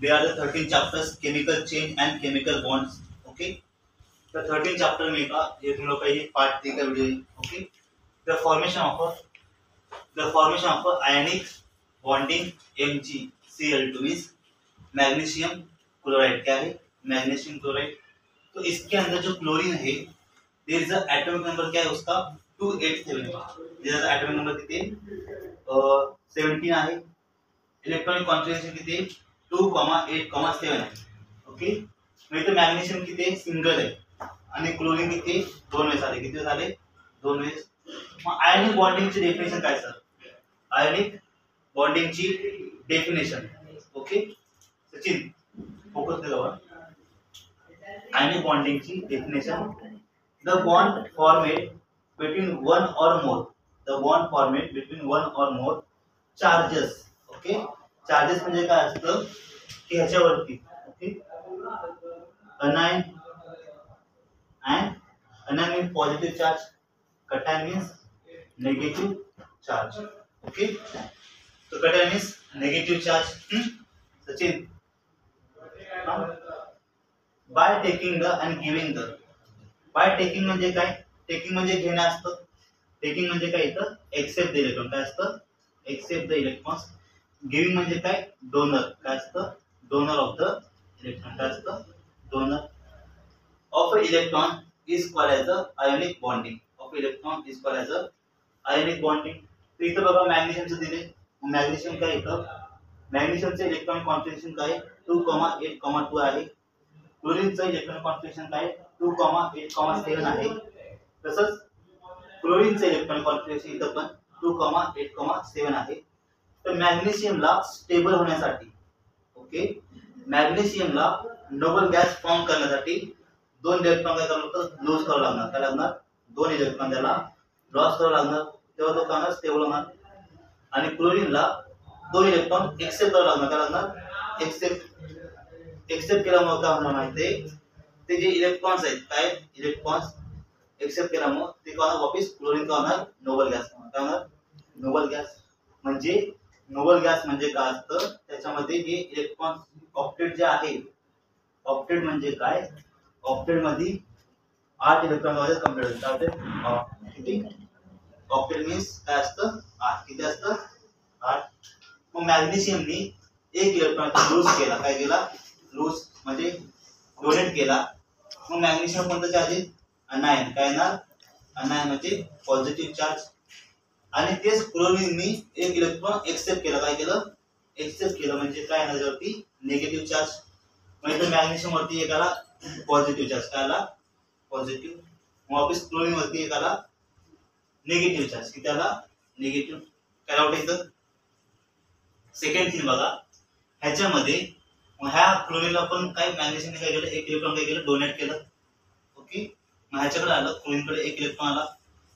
They are the 13 chapters, chemical change and chemical bonds. Okay. The 13 chapter में का ये तुम लोग का ये पार्ट 3 का वीडियो है. Okay. The formation of a ionic bonding MgCl2 is magnesium chloride. क्या है? Magnesium chloride. तो इसके अंदर जो क्लोरीन है, there is a atomic number क्या है उसका 287. देयर इज एटॉमिक नंबर किती आहे 17 आहे. इलेक्ट्रॉनिक कॉन्फिगरेशन किती आहे 2,8,7 आहे. ओके. मग इथे मॅग्नेशियम किती आहे सिंगल आहे आणि क्लोरीन किती आहे 2 वेळेस आले. किती झाले 2 वेळेस. मग आयोनिक बॉन्डिंगची डेफिनेशन काय सर? आयोनिक बॉन्डिंगची डेफिनेशन. ओके सचिन फोकस केलं. आयोनिक बॉन्डिंगची definition the bond formed between one or more charges. Okay. Charges म्हणजे काय असतं की ह्याच्यावरती okay anion and anion means positive charge, cation means negative charge. Okay. तो cation means negative charge. Sachin by taking the and giving the. By taking म्हणजे काय? Taking म्हणजे घेणं असतं. टेकिंग म्हणजे काय इथं एक्सेप्ट द इलेक्ट्रॉन. काय असतं? Accept the electrons. गिविंग म्हणजे काय? डोनर. काय असतं? Donor of the electron. काय असतं? Donor of electron is called as a ionic bonding. Of electron is called as a ionic bonding. तर इथं बघा मॅग्नेशियमचं दिले. मॅग्नेशियम काय इथं? मॅग्नेशियमचं इलेक्ट्रॉनिक कॉन्फिगरेशन काय 2,8,2 आहे. क्लोरीनचं इलेक्ट्रॉनिक कॉन्फिगरेशन काय 2,8,7 आहे. तसंच क्लोरीनचं इलेक्ट्रॉनिक कॉन्फिगरेशन इथं पण 2,8,7 आहे. तर मॅग्नेशियमला स्टेबल होण्यासाठी ओके मॅग्नेशियमला नोबल गॅस फॉर्म करण्यासाठी 2 इलेक्ट्रॉन काय करावं लागतं? लॉस करावं लागणार. काय लागणार? 2 इलेक्ट्रॉन त्याला लॉस करावं लागणार. तेव्हा तो काय स्टेबल होणार. आणि क्लोरीनला 2 इलेक्ट्रॉन एक्सेप्ट करावं लागणार. काय लागणार? एक्सेप्ट केल्यामुळे काय होणार माहिती ते जे इलेक्ट्रॉन्स आहेत काय इलेक्ट्रॉन्स एक्सेप्ट केल्यामुळे ते काय वापस क्लोरीन काय होणार नोबल गॅस. काय होणार? Noble gas. म्हणजे नोबल गॅस म्हणजे काय असतं त्याच्यामध्ये जे इलेक्ट्रॉन ऑक्टेट जे आहे ऑक्टेट म्हणजे काय? ऑक्टेट मध्ये 8 इलेक्ट्रॉन मध्ये कंप्लीट होते. किती? ऑक्टेट मीन्स काय असतं 8. किती असतं 8. मग मॅग्नेशियमनी 1 इलेक्ट्रॉन लूज केला. काय केला? लूज म्हणजे डोनेट केला. मग मॅग्नेशियम कोणतं चार्ज आहे अनायन. काय येणार? अनायन म्हणजे पॉझिटिव्ह चार्ज. आणि तेच क्लोरीननी 1 इलेक्ट्रॉन एक्सेप्ट केला. काय केलं? एक्सेप्ट केलं म्हणजे काय येणार त्यावरती निगेटिव्ह चार्ज. म्हणजे मॅग्नेशियम वरती एकाला पॉझिटिव्ह चार्ज. काय आला? पॉझिटिव्ह. मग वापस क्लोरीन वरती एकाला निगेटिव्ह चार्ज. किती आला? निगेटिव्ह. काय डाऊट इथं? सेकंड थिंग बघा ह्याच्यामध्ये ह्या क्लोरीनला पण काय मॅग्नेशियमने काय केलं 1 इलेक्ट्रॉन काय केलं डोनेट केलं. ओके. मग ह्याच्याकडे आलं क्लोरीनकडे 1 इलेक्ट्रॉन आला.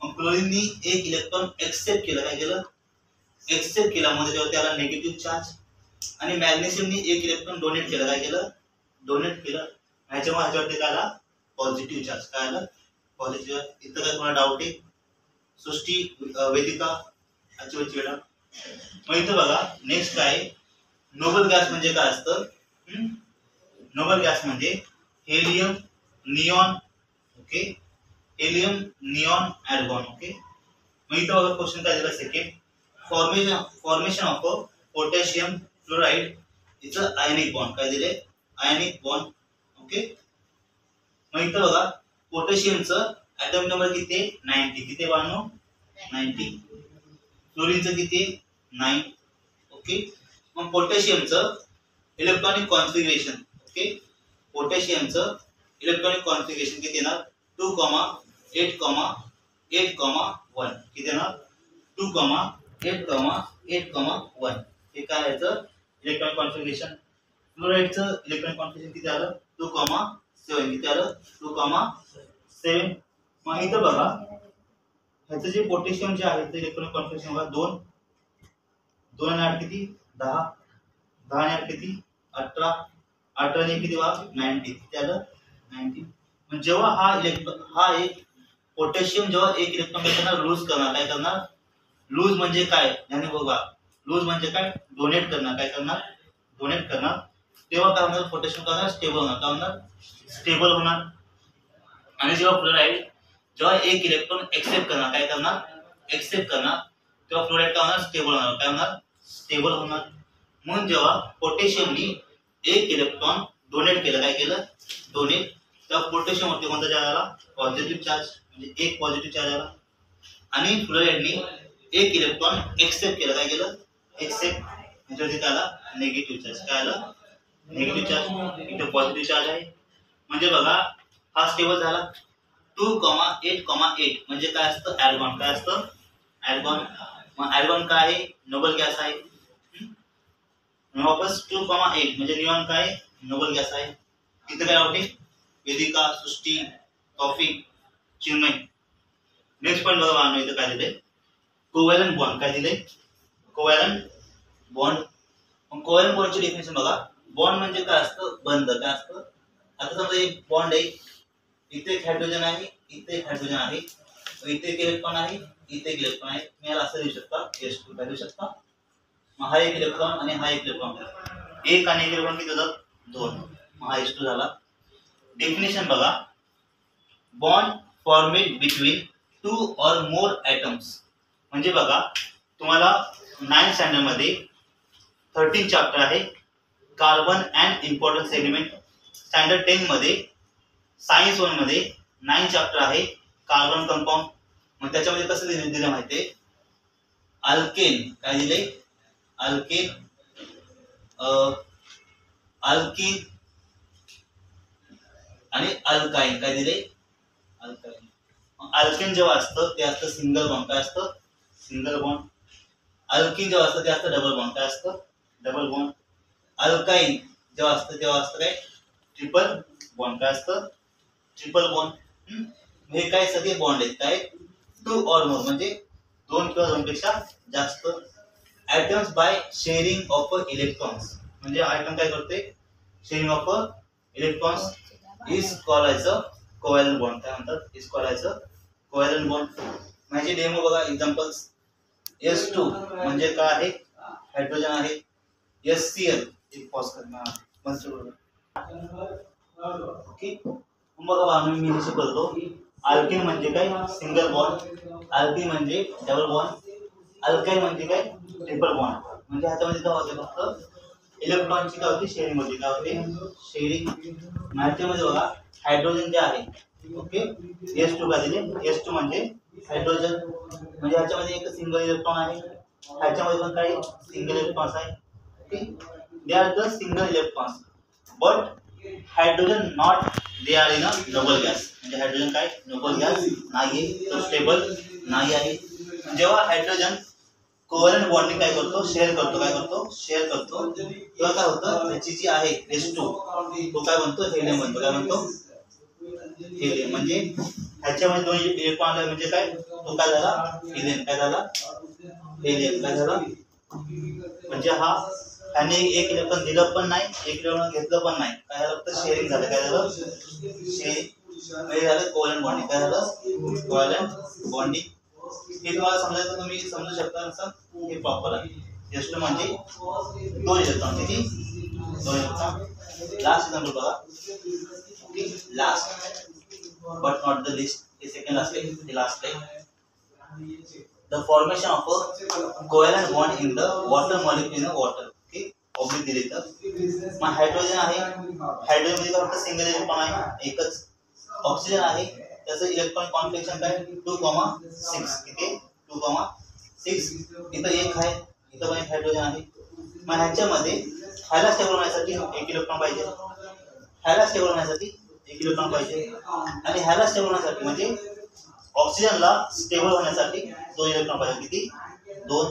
मग क्लोरीननी 1 इलेक्ट्रॉन एक्सेप्ट केलं. काय केलं? एक्सेप्ट केला म्हणजे तेव्हा त्याला निगेटिव्ह चार्ज. आणि मॅग्नेशियमनी 1 इलेक्ट्रॉन डोनेट केलं. काय केलं? डोनेट केलं. ह्याच्यामुळे ह्याच्यावरती काय आला? Positive charge. काय आलं? पॉझिटिव्ह. इथं काय कोणा डाऊट आहे? सृष्टी वेदिका याची वेळा. मग इथं बघा नेक्स्ट काय नोबल गॅस म्हणजे काय असतं? नोबल गॅस म्हणजे helium neon. Okay. Helium neon argon. Okay. मग इथं बघा क्वेश्चन काय दिला second formation of potassium fluoride is a ionic bond. काय दिले? Ionic bond. ओके. मग इथं बघा पोटॅशियमचं ॲटॉमिक नंबर किती आहे 90. किती बाळांनो 90. क्लोरीनचं किती 9. ओके. मग पोटॅशियमचं इलेक्ट्रॉनिक कॉन्फिगरेशन ओके पोटॅशियमचं इलेक्ट्रॉनिक कॉन्फिगरेशन किती येणार 2,8,8,1 किती येणार 2,8,8,1. हे काय याचं इलेक्ट्रॉनिक कॉन्फिगरेशन. फ्लोराइडचं इलेक्ट्रॉनिक कॉन्फिगरेशन किती आलं 2,7. किती आलं 2,7. मग इथं बघा ह्याचं जे पोटॅशियम जे आहे ते इलेक्ट्रॉनिक कॉन्फिगरेशन बघा 2 आणि 8 किती 10 आणि 8 किती 18 आणि किती बघा 90. किती आलं 90. म्हणजे जेव्हा हा एक पोटॅशियम जेव्हा 1 इलेक्ट्रॉन करणार लूज करणार. काय करणार लूज म्हणजे काय याने बघा लूज म्हणजे काय डोनेट करणार. काय करणार डोनेट करणार. तेव्हा काय होणार, पोटॅशियम काय होणार, स्टेबल होणार. काय होणार, स्टेबल होणार. आणि जेव्हा फ्लोराईड जेव्हा एक इलेक्ट्रॉन एक्सेप्ट करणार, काय करणार, एक्सेप्ट करणार, तेव्हा फ्लोराईड काय होणार, स्टेबल होणार. काय होणार, स्टेबल होणार. म्हणून जेव्हा पोटॅशियमनी एक इलेक्ट्रॉन डोनेट केलं, काय केलं, डोनेट, तेव्हा पोटॅशियम वरती कोणता चार्ज आला, पॉझिटिव्ह चार्ज, म्हणजे एक पॉझिटिव्ह चार्ज आला. आणि फ्लोराईडनी एक इलेक्ट्रॉन एक्सेप्ट केलं, काय केलं, एक्सेप्ट, म्हणजे काय आला, निगेटिव्ह चार्ज. काय आला, निगेटिव्ह चार्ज. इथे पॉझिटिव्ह चार्ज आहे. म्हणजे बघा हा स्टेबल झाला. 2,8,8 म्हणजे काय असतं, ॲर्गॉन. काय असतं, ॲर्गॉन. मग ॲर्गॉन काय आहे, नोबल गॅस आहे. वापस 2,8 म्हणजे निऑन काय, नोबल गॅस आहे. इथे काय होते, वेदिका, सृष्टी, तौफिक, चिन्मय. नेक्स्ट पॉईंट बघा बाळांनो, इथे काय दिले, कोव्हॅलंट बॉन्ड. काय दिले, कोव्हॅलंट बॉन्ड. मग कोव्हॅलंट बॉन्डची डेफिनेशन बघा. बॉन्ड म्हणजे काय असतं, बंध. काय असतं, आता समजा एक बॉन्ड आहे, इथे एक हायड्रोजन आहे, इथे एक हायड्रोजन आहे, इथे एक इलेक्ट्रॉन आहे, इथे एक इलेक्ट्रॉन आहे. मी याला असं लिहू शकता, H2 लिहू शकता. मग हा एक इलेक्ट्रॉन आणि हा एक इलेक्ट्रॉन, एक आणि एक इलेक्ट्रॉन किती होतात, 2. मग हा H2 झाला. डेफिनेशन बघा. Bond formed between 2 or more atoms. म्हणजे बघा तुम्हाला 9th स्टँडर्ड मध्ये 13 चॅप्टर आहे, carbon and importance element. Standard 10 मध्ये सायन्स 1 मध्ये 9 चॅप्टर आहे, कार्बन कंपाऊंड. मग त्याच्यामध्ये कसं दिलं माहितीये, अल्केन. काय दिले, अल्केन, अल्किन आणि अल्काइन. काय दिले, अल्काइन. अल्केन जेव्हा असतं ते असतं सिंगल बॉन्ड. काय असतं, सिंगल बॉन्ड. अल्किन जेव्हा असतं ते असतं डबल बॉन्ड. काय असतं, डबल बॉन्ड. अल्काइन जेव्हा असतं तेव्हा असतं काय, ट्रिपल बॉन्ड. काय असतं, ट्रिपल बॉन्ड. हे काय सगळे बॉन्ड आहेत, काय, 2 or more म्हणजे 2 किंवा 2 पेक्षा जास्त. Atoms by sharing of electrons. म्हणजे आयटम काय करते, sharing of electrons is called covalent bond. काय म्हणतात, इज कॉल्ड कोव्हॅलंट बॉन्ड. म्हणजे डेमो बघा, एक्झाम्पल्स. S2 म्हणजे काय आहे, हायड्रोजन आहे. HCl एक पॉज करणार, ओके. बघा मी हे शिकवतो. अल्केन म्हणजे काय, सिंगल बॉन्ड. अल्किन म्हणजे डबल बॉन्ड. अल्काइन म्हणजे काय, ट्रिपल बॉन्ड. म्हणजे ह्याच्यामध्ये काय होते, फक्त इलेक्ट्रॉनची काय होती, शेअरिंग होती. काय होते, शेअरिंग. ह्याच्यामध्ये बघा हायड्रोजन जे आहे, ओके, H2 काय दिले, H2 म्हणजे हायड्रोजन. म्हणजे ह्याच्यामध्ये एक सिंगल इलेक्ट्रॉन आहे, ह्याच्यामध्ये पण काही सिंगल इलेक्ट्रॉन्स आहे. Okay, they are the single electrons but hydrogen not they are in a Nobel gas. म्हणजे हायड्रोजन काय, नोबल गॅस नाहीये, तो स्टेबल नाही आहे. जेव्हा हायड्रोजन कोव्हॅलंट बॉन्डिंग काय करतो, शेअर करतो. काय करतो, शेअर करतो. तेव्हा काय होतं, त्याची जी आहे H2 तो काय बनतो, हेलियम बनतो. काय बनतो, हेलियम. म्हणजे ह्याच्यामध्ये 2 इलेक्ट्रॉन आले म्हणजे काय, तो काय झाला, हेलियम. काय झाला, हेलियम. काय झाला, म्हणजे हा त्याने एक इलेक्ट्रॉन दिलं पण नाही, एक इलेक्ट्रॉन घेतलं पण नाही. काय झालं, फक्त शेअरिंग झालं. काय झालं, म्हणजे झालं कोव्हॅलंट बॉन्डिंग. काय झालं, कोव्हॅलंट बॉन्डिंग. हे तुम्हाला समजायचं, तुम्ही समजू शकता असं, हे प्रॉपर आहे. H2 म्हणजे 2 इलेक्ट्रॉन. किती, 2 इलेक्ट्रॉन. लास्ट एक्झाम्पल बघा. Okay, last but not the least, the second last leg, the last leg. The formation of a covalent bond in the water molecule in water. Okay, oblique दिले तर. मग hydrogen आहे, hydrogen मध्ये फक्त single electron आहे, एकच. Oxygen आहे, त्याचं इलेक्ट्रॉन कॉन्फिगरेशन काय, 2,6. किती, 2,6. इथं एक आहे, इथं पण एक हायड्रोजन आहे. मग ह्याच्यामध्ये ह्याला स्टेबल होण्यासाठी 1 इलेक्ट्रॉन पाहिजे, ह्याला स्टेबल होण्यासाठी 1 इलेक्ट्रॉन पाहिजे, आणि ह्याला स्टेबल होण्यासाठी म्हणजे ऑक्सिजनला स्टेबल होण्यासाठी 2 इलेक्ट्रॉन पाहिजे. किती, 2.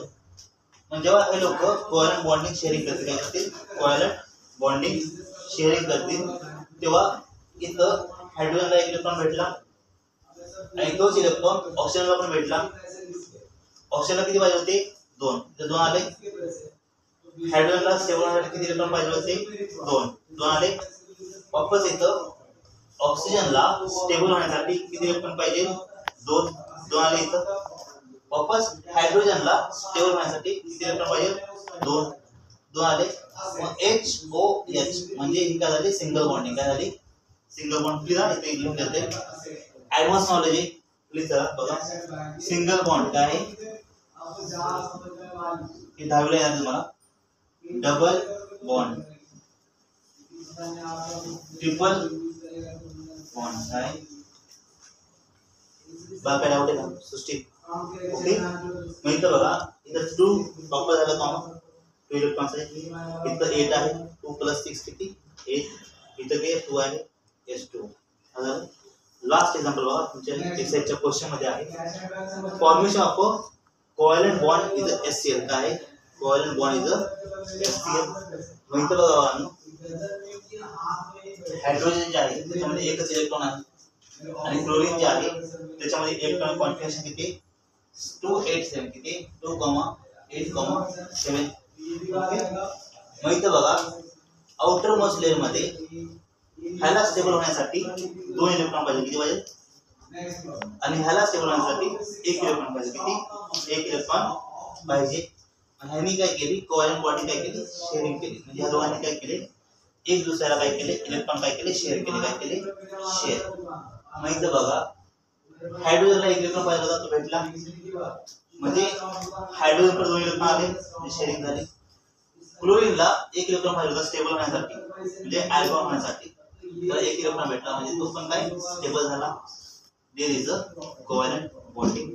म्हणजे जेव्हा हे लोक कोव्हॅलंट बॉन्डिंग शेअरिंग करतील, काय करतील, कोव्हॅलंट बॉन्डिंग शेअरिंग करतील, तेव्हा इथं हायड्रोजनला 1 इलेक्ट्रॉन भेटला आणि तोच इलेक्ट्रॉन ऑक्सिजनला पण भेटला. ऑक्सिजनला किती पाहिजे होते, 2. इथे 2 आले. हायड्रोजनला स्टेबल होण्यासाठी किती इलेक्ट्रॉन पाहिजे होते, 2 आले. वापस इथं ऑक्सिजनला स्टेबल होण्यासाठी किती इलेक्ट्रॉन पाहिजे, 2 आले. इथं वापस हायड्रोजनला स्टेबल होण्यासाठी किती इलेक्ट्रॉन पाहिजे, 2 आले. मग HOH म्हणजे ही काय झाली सिंगल बॉन्डिंग, काय झाली सिंगल बॉन्ड. प्लीज इथे लिहून देते, ऍडव्हान्स नॉलेज आहे प्लीज जरा बघा. सिंगल बॉन्ड काय आहे हे 10वीला येणार तुम्हाला. डबल बॉन्ड, ट्रिपल बॉन्ड काय बाकी डाऊट आहे का सृष्टी? ओके मग इथं बघा इथं 2 प्रॉपर झालं कॉमन 2 इलेक्ट्रॉन्स आहे. इथं 8 आहे 2 + 6 किती 8. इथं काय 2 आहे S2. लास्ट एक्झाम्पल बघा तुमच्या एक्सरसाइजच्या क्वेश्चन मध्ये आहे. Formation of a covalent bond is a HCl काय आहे covalent bond is a HCl. मग इथं बघा हायड्रोजन जे आहे त्याच्यामध्ये एकच इलेक्ट्रॉन आहे आणि क्लोरीन जे आहे त्याच्यामध्ये इलेक्ट्रॉन कॉन्फिगरेशन किती 287 किती 2,8,7. ओके मग इथं बघा आउटर मोस्ट लेयर मध्ये ह्याला स्टेबल होण्यासाठी 2 इलेक्ट्रॉन पाहिजे किती पाहिजे आणि ह्याला स्टेबल होण्यासाठी 1 इलेक्ट्रॉन पाहिजे किती 1 इलेक्ट्रॉन पाहिजे. ह्यांनी काय केली कोव्हॅलेंट बॉन्ड काय केली शेअरिंग केली म्हणजे ह्या दोघांनी काय केले एक दुसऱ्याला काय केले इलेक्ट्रॉन काय केले शेअर केले काय केले शेअर. मग इथं बघा हायड्रोजनला 1 इलेक्ट्रॉन पाहिजे होता तो भेटला म्हणजे हायड्रोजन पर 2 इलेक्ट्रॉन आले म्हणजे शेअरिंग झाली. क्लोरीनला 1 इलेक्ट्रॉन पाहिजे होता स्टेबल होण्यासाठी म्हणजे अल्कोहॉल होण्यासाठी त्याला 1 इलेक्ट्रॉन भेटला म्हणजे तो पण काय स्टेबल झाला. There is a covalent bonding.